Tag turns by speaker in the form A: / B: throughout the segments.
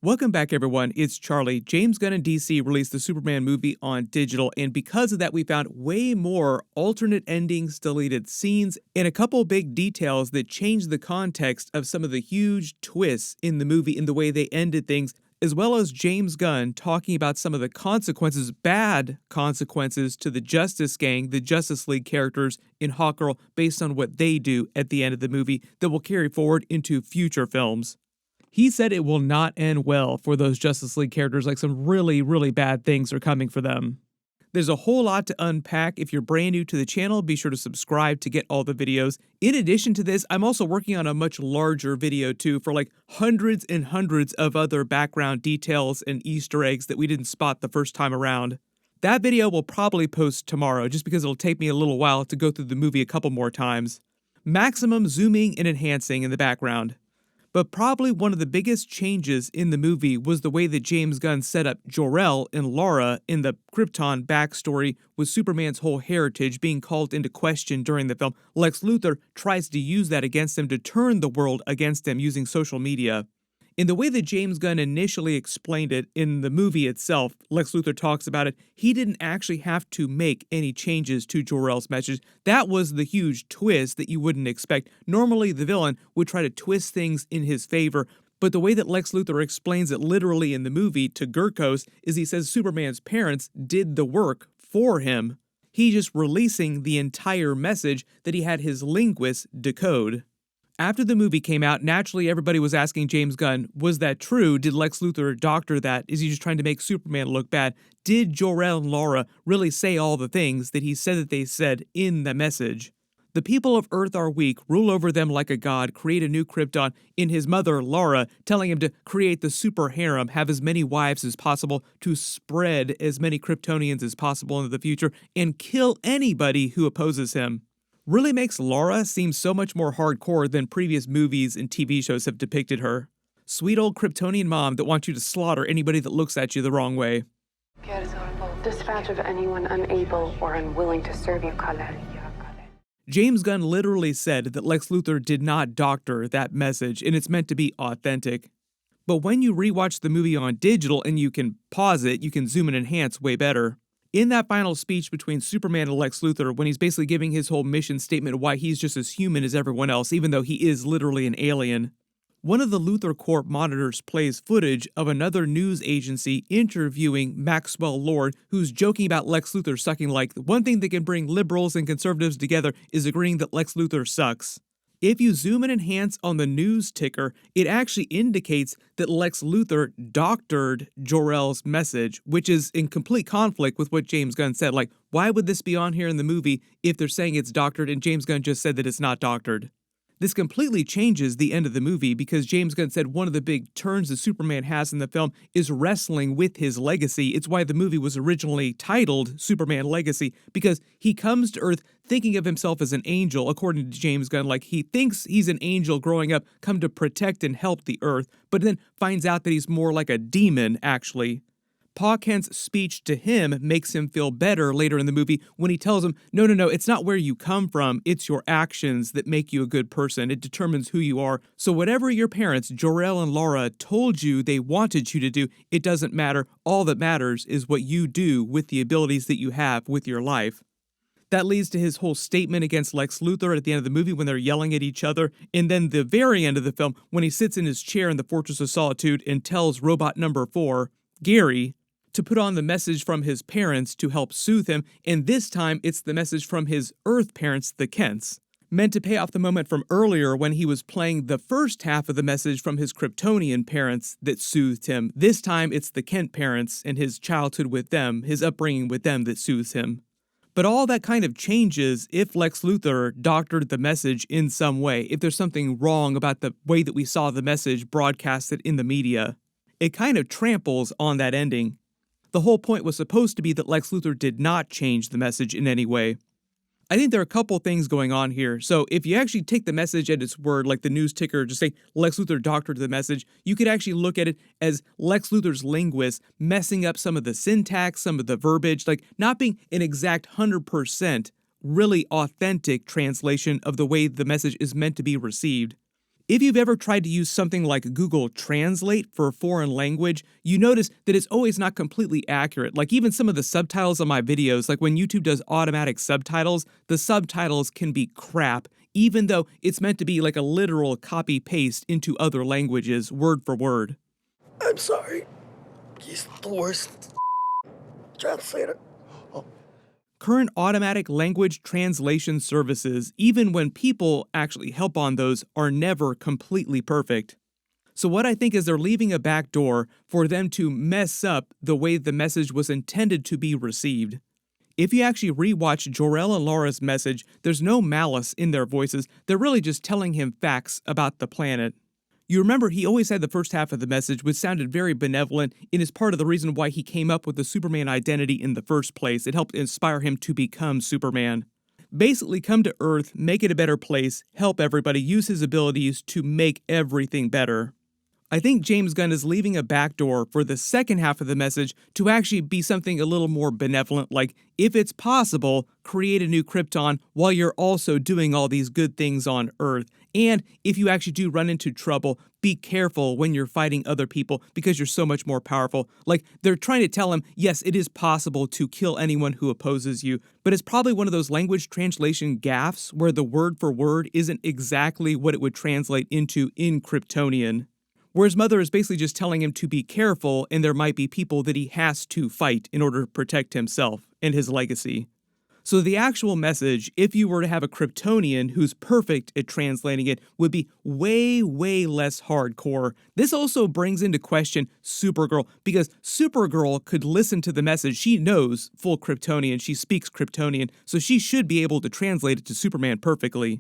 A: Welcome back, everyone. It's Charlie. James Gunn and DC released the Superman movie on digital, and because of that, we found way more alternate endings, deleted scenes, and a couple big details that changed the context of some of the huge twists in the movie in the way they ended things, as well as James Gunn talking about some of the consequences, bad consequences, to the Justice Gang, the Justice League characters in Hawkgirl, based on what they do at the end of the movie that will carry forward into future films. He said it will not end well for those Justice League characters, like some really, really bad things are coming for them. There's a whole lot to unpack. If you're brand new to the channel, be sure to subscribe to get all the videos. In addition to this, I'm also working on a much larger video too for like hundreds and hundreds of other background details and Easter eggs that we didn't spot the first time around. That video will probably post tomorrow just because it'll take me a little while to go through the movie a couple more times. Maximum zooming and enhancing in the background. But probably one of the biggest changes in the movie was the way that James Gunn set up Jor-El and Lara in the Krypton backstory, with Superman's whole heritage being called into question during the film. Lex Luthor tries to use that against him to turn the world against him using social media. In the way that James Gunn initially explained it in the movie itself, Lex Luthor talks about it, he didn't actually have to make any changes to Jor-El's message. That was the huge twist that you wouldn't expect. Normally, the villain would try to twist things in his favor, but the way that Lex Luthor explains it literally in the movie to Gurkos is he says Superman's parents did the work for him. He's just releasing the entire message that he had his linguist decode. After the movie came out, naturally everybody was asking James Gunn, was that true? Did Lex Luthor doctor that? Is he just trying to make Superman look bad? Did Jor-El and Lara really say all the things that he said that they said in the message? The people of Earth are weak, rule over them like a god, create a new Krypton, in his mother, Lara, telling him to create the super harem, have as many wives as possible, to spread as many Kryptonians as possible into the future, and kill anybody who opposes him. Really makes Lara seem so much more hardcore than previous movies and TV shows have depicted her. Sweet old Kryptonian mom that wants you to slaughter anybody that looks at you the wrong way.
B: Dispatch of anyone unable or unwilling to serve you, Kelex.
A: James Gunn literally said that Lex Luthor did not doctor that message, and it's meant to be authentic. But when you rewatch the movie on digital and you can pause it, you can zoom and enhance way better. In that final speech between Superman and Lex Luthor, when he's basically giving his whole mission statement why he's just as human as everyone else, even though he is literally an alien, one of the Luthor Corp monitors plays footage of another news agency interviewing Maxwell Lord, who's joking about Lex Luthor sucking. Like, the one thing that can bring liberals and conservatives together is agreeing that Lex Luthor sucks. If you zoom and enhance on the news ticker, it actually indicates that Lex Luthor doctored Jor-El's message, which is in complete conflict with what James Gunn said. Like, why would this be on here in the movie if they're saying it's doctored and James Gunn just said that it's not doctored? This completely changes the end of the movie because James Gunn said one of the big turns that Superman has in the film is wrestling with his legacy. It's why the movie was originally titled Superman Legacy, because he comes to Earth thinking of himself as an angel, according to James Gunn. Like, he thinks he's an angel growing up, come to protect and help the Earth, but then finds out that he's more like a demon, actually. Pa Kent's speech to him makes him feel better later in the movie when he tells him, no, it's not where you come from, it's your actions that make you a good person. It determines who you are. So whatever your parents, Jor-El and Lara, told you they wanted you to do, it doesn't matter. All that matters is what you do with the abilities that you have with your life. That leads to his whole statement against Lex Luthor at the end of the movie when they're yelling at each other, and then the very end of the film when he sits in his chair in the Fortress of Solitude and tells Robot Number 4, Gary, to put on the message from his parents to help soothe him, and this time it's the message from his Earth parents, the Kents. Meant to pay off the moment from earlier when he was playing the first half of the message from his Kryptonian parents that soothed him. This time it's the Kent parents and his childhood with them, his upbringing with them that soothes him. But all that kind of changes if Lex Luthor doctored the message in some way, if there's something wrong about the way that we saw the message broadcasted in the media. It kind of tramples on that ending. The whole point was supposed to be that Lex Luthor did not change the message in any way. I think there are a couple things going on here. So if you actually take the message at its word, like the news ticker, just say Lex Luthor doctored the message, you could actually look at it as Lex Luthor's linguist messing up some of the syntax, some of the verbiage, like not being an exact 100% really authentic translation of the way the message is meant to be received. If you've ever tried to use something like Google Translate for a foreign language, you notice that it's always not completely accurate. Like even some of the subtitles on my videos, like when YouTube does automatic subtitles, the subtitles can be crap, even though it's meant to be like a literal copy-paste into other languages, word for word.
C: I'm sorry. He's the worst translator.
A: Current automatic language translation services, even when people actually help on those, are never completely perfect. So what I think is they're leaving a back door for them to mess up the way the message was intended to be received. If you actually rewatch Jor-El and Laura's message, there's no malice in their voices. They're really just telling him facts about the planet. You remember he always had the first half of the message, which sounded very benevolent, and is part of the reason why he came up with the Superman identity in the first place. It helped inspire him to become Superman. Basically, come to Earth, make it a better place, help everybody, use his abilities to make everything better. I think James Gunn is leaving a backdoor for the second half of the message to actually be something a little more benevolent, like, if it's possible, create a new Krypton while you're also doing all these good things on Earth. And if you actually do run into trouble, be careful when you're fighting other people because you're so much more powerful. Like, they're trying to tell him, yes, it is possible to kill anyone who opposes you, but it's probably one of those language translation gaffes where the word for word isn't exactly what it would translate into in Kryptonian. Whereas Mother is basically just telling him to be careful and there might be people that he has to fight in order to protect himself and his legacy. So the actual message, if you were to have a Kryptonian who's perfect at translating it, would be way, way less hardcore. This also brings into question Supergirl, because Supergirl could listen to the message. She knows full Kryptonian, she speaks Kryptonian, so she should be able to translate it to Superman perfectly.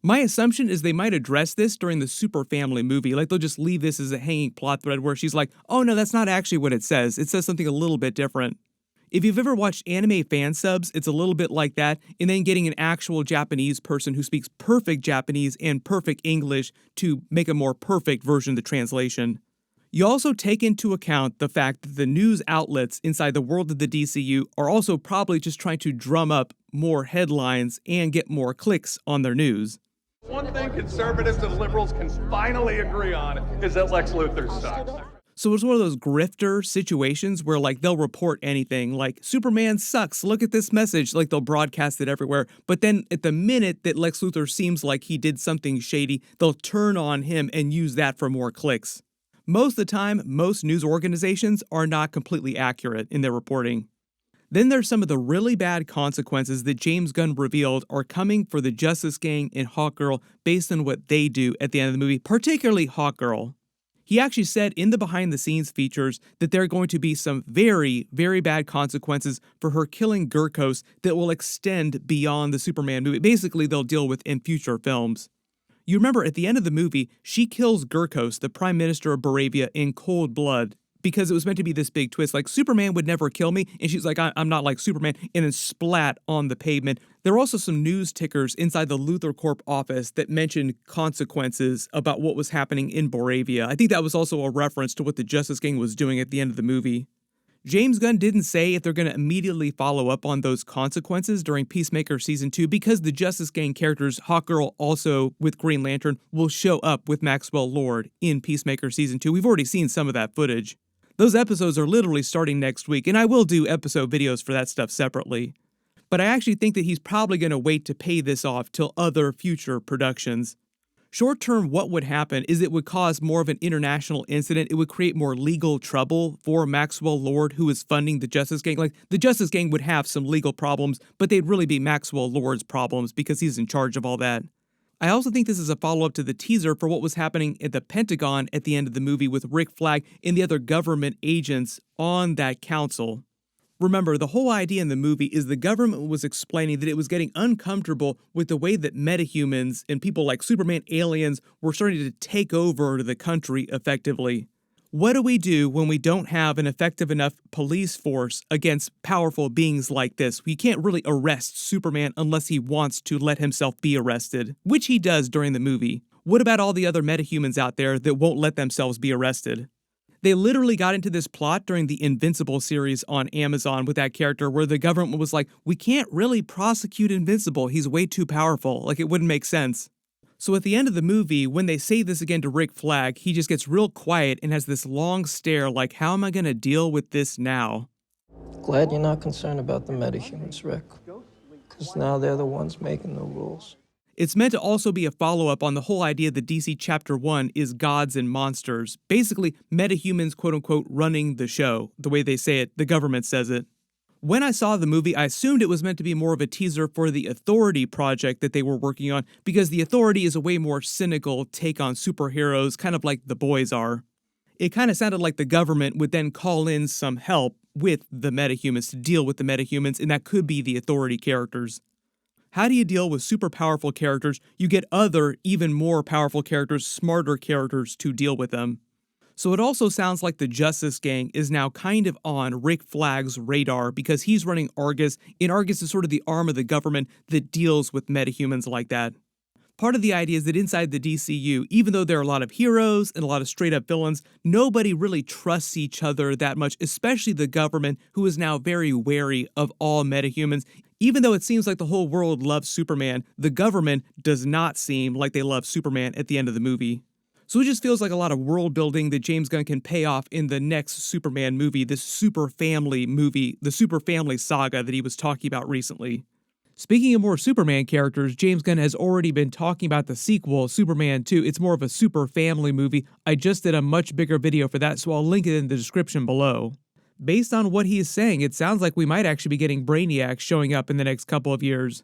A: My assumption is they might address this during the Super Family movie, like they'll just leave this as a hanging plot thread where she's like, oh no, that's not actually what it says something a little bit different. If you've ever watched anime fan subs, it's a little bit like that, and then getting an actual Japanese person who speaks perfect Japanese and perfect English to make a more perfect version of the translation. You also take into account the fact that the news outlets inside the world of the DCU are also probably just trying to drum up more headlines and get more clicks on their news.
D: One thing conservatives and liberals can finally agree on is that Lex Luthor sucks.
A: So it's one of those grifter situations where like they'll report anything like Superman sucks, look at this message, like they'll broadcast it everywhere. But then at the minute that Lex Luthor seems like he did something shady, they'll turn on him and use that for more clicks. Most of the time, most news organizations are not completely accurate in their reporting. Then there's some of the really bad consequences that James Gunn revealed are coming for the Justice Gang and Hawkgirl based on what they do at the end of the movie, particularly Hawkgirl. He actually said in the behind-the-scenes features that there are going to be some very, very bad consequences for her killing Gurkos that will extend beyond the Superman movie. Basically, they'll deal with in future films. You remember at the end of the movie, she kills Gurkos, the Prime Minister of Boravia, in cold blood because it was meant to be this big twist. Like, Superman would never kill me, and she's like, I'm not like Superman, and then splat on the pavement. There were also some news tickers inside the Luthor Corp office that mentioned consequences about what was happening in Boravia. I think that was also a reference to what the Justice Gang was doing at the end of the movie. James Gunn didn't say if they're going to immediately follow up on those consequences during Peacemaker Season 2 because the Justice Gang characters, Hawkgirl also with Green Lantern, will show up with Maxwell Lord in Peacemaker Season 2. We've already seen some of that footage. Those episodes are literally starting next week, and I will do episode videos for that stuff separately. But I actually think that he's probably going to wait to pay this off till other future productions. Short term, what would happen is it would cause more of an international incident. It would create more legal trouble for Maxwell Lord, who is funding the Justice Gang. Like, the Justice Gang would have some legal problems, but they'd really be Maxwell Lord's problems because he's in charge of all that. I also think this is a follow-up to the teaser for what was happening at the Pentagon at the end of the movie with Rick Flag and the other government agents on that council. Remember, the whole idea in the movie is the government was explaining that it was getting uncomfortable with the way that metahumans and people like Superman aliens were starting to take over the country effectively. What do we do when we don't have an effective enough police force against powerful beings like this? We can't really arrest Superman unless he wants to let himself be arrested, which he does during the movie. What about all the other metahumans out there that won't let themselves be arrested? They literally got into this plot during the Invincible series on Amazon with that character where the government was like, we can't really prosecute Invincible, he's way too powerful, like it wouldn't make sense. So at the end of the movie, when they say this again to Rick Flag, he just gets real quiet and has this long stare like, how am I gonna deal with this now?
E: Glad you're not concerned about the metahumans, Rick. Because now they're the ones making the rules.
A: It's meant to also be a follow-up on the whole idea that DC Chapter 1 is gods and monsters. Basically, metahumans, quote-unquote, running the show. The way they say it, the government says it. When I saw the movie, I assumed it was meant to be more of a teaser for the Authority project that they were working on, because the Authority is a way more cynical take on superheroes, kind of like the boys are. It kind of sounded like the government would then call in some help with the metahumans to deal with the metahumans, and that could be the Authority characters. How do you deal with super powerful characters? You get other, even more powerful characters, smarter characters to deal with them. So it also sounds like the Justice Gang is now kind of on Rick Flag's radar because he's running Argus, and Argus is sort of the arm of the government that deals with metahumans like that. Part of the idea is that inside the DCU, even though there are a lot of heroes and a lot of straight-up villains, nobody really trusts each other that much, especially the government, who is now very wary of all metahumans. Even though it seems like the whole world loves Superman, the government does not seem like they love Superman at the end of the movie. So it just feels like a lot of world building that James Gunn can pay off in the next Superman movie, this super family movie, the super family saga that he was talking about recently. Speaking of more Superman characters, James Gunn has already been talking about the sequel, Superman 2. It's more of a super family movie. I just did a much bigger video for that, so I'll link it in the description below. Based on what he is saying, it sounds like we might actually be getting Brainiac showing up in the next couple of years.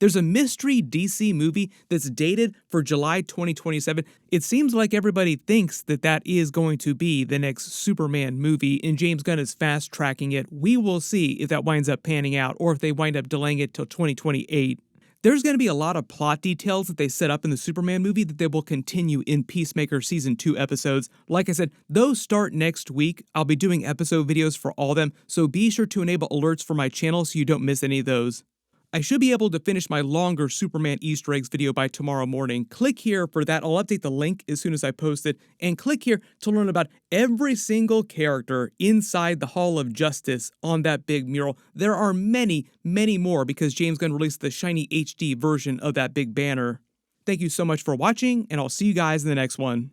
A: There's a mystery DC movie that's dated for July 2027. It seems like everybody thinks that that is going to be the next Superman movie, and James Gunn is fast-tracking it. We will see if that winds up panning out, or if they wind up delaying it till 2028. There's going to be a lot of plot details that they set up in the Superman movie that they will continue in Peacemaker Season 2 episodes. Like I said, those start next week. I'll be doing episode videos for all of them, so be sure to enable alerts for my channel so you don't miss any of those. I should be able to finish my longer Superman Easter eggs video by tomorrow morning. Click here for that. I'll update the link as soon as I post it. And click here to learn about every single character inside the Hall of Justice on that big mural. There are many, many more because James Gunn released the shiny HD version of that big banner. Thank you so much for watching, and I'll see you guys in the next one.